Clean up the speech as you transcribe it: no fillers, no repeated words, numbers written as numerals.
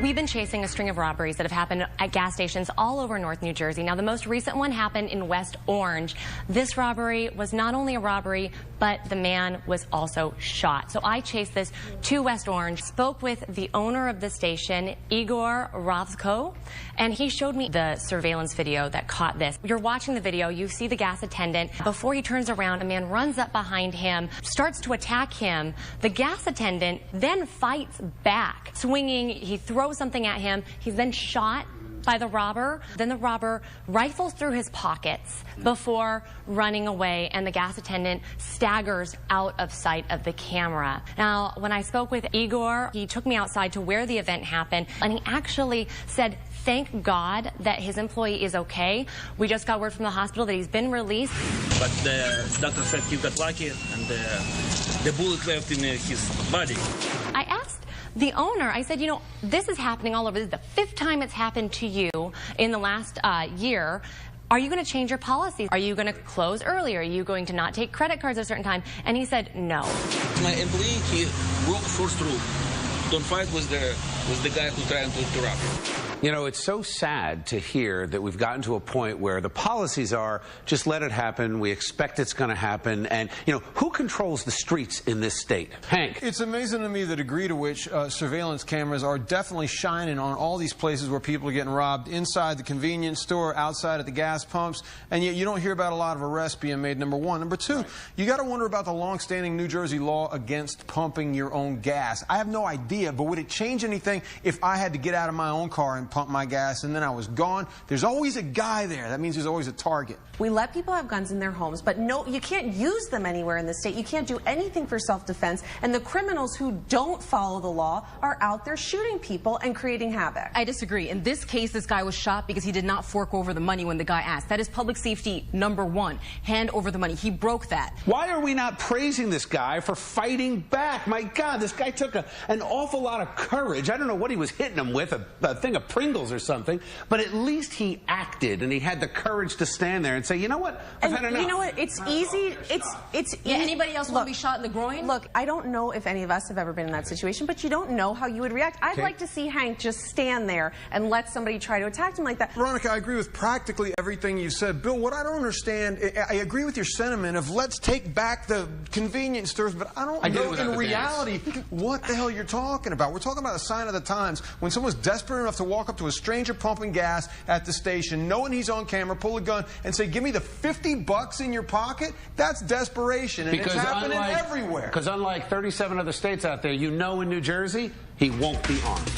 We've been chasing a string of robberies that have happened at gas stations all over North New Jersey. Now, the most recent one happened in West Orange. This robbery was not only a robbery, but the man was also shot. So I chased this to West Orange, spoke with the owner of the station, Igor Ravko, and he showed me the surveillance video that caught this. You're watching the video, you see the gas attendant. Before he turns around, a man runs up behind him, starts to attack him. The gas attendant then fights back, swinging. He throws something at him. He's then shot by the robber. Then the robber rifles through his pockets before running away, and the gas attendant staggers out of sight of the camera. Now, when I spoke with Igor, he took me outside to where the event happened, and he actually said, thank God that his employee is okay. We just got word from the hospital that he's been released. But the doctor said he got lucky, and the bullet left in his body. I asked the owner, I said, you know, this is happening all over. This is the fifth time it's happened to you in the last year. Are you going to change your policies? Are you going to close early? Are you going to not take credit cards at a certain time? And he said, no. My employee, he broke first rule. Don't fight with the guy who's trying to rob you. You know, it's so sad to hear that we've gotten to a point where the policies are just let it happen, we expect it's going to happen, and, you know, who controls the streets in this state? Hank. It's amazing to me the degree to which surveillance cameras are definitely shining on all these places where people are getting robbed, inside the convenience store, outside at the gas pumps, and yet you don't hear about a lot of arrests being made, number one. Number two, you got to wonder about the long-standing New Jersey law against pumping your own gas. I have no idea, but would it change anything if I had to get out of my own car and pump my gas and then I was gone? There's always a guy there. That means there's always a target. We let people have guns in their homes, but no, you can't use them anywhere in the state. You can't do anything for self-defense, and the criminals who don't follow the law are out there shooting people and creating havoc. I disagree. In this case, this guy was shot because he did not fork over the money when the guy asked. That is public safety #1. Hand over the money. He broke that. Why are we not praising this guy for fighting back? My God, this guy took an awful lot of courage. I don't know what he was hitting him with, a thing of Pringles or something, but at least he acted, and he had the courage to stand there and say, you know what, I've had enough. You know what, it's easy. Yeah, anybody else want to be shot in the groin? Look, I don't know if any of us have ever been in that situation, but you don't know how you would react. I'd like to see Hank just stand there and let somebody try to attack him like that. Veronica, I agree with practically everything you said. Bill, what I don't understand, I agree with your sentiment of let's take back the convenience stores, but I don't know in reality what the hell you're talking about. We're talking about a sign of the times when someone's desperate enough to walk up to a stranger pumping gas at the station, knowing he's on camera, pull a gun, and say, give me the $50 in your pocket. That's desperation, and it's happening everywhere. Because unlike 37 other states out there, you know in New Jersey, he won't be armed.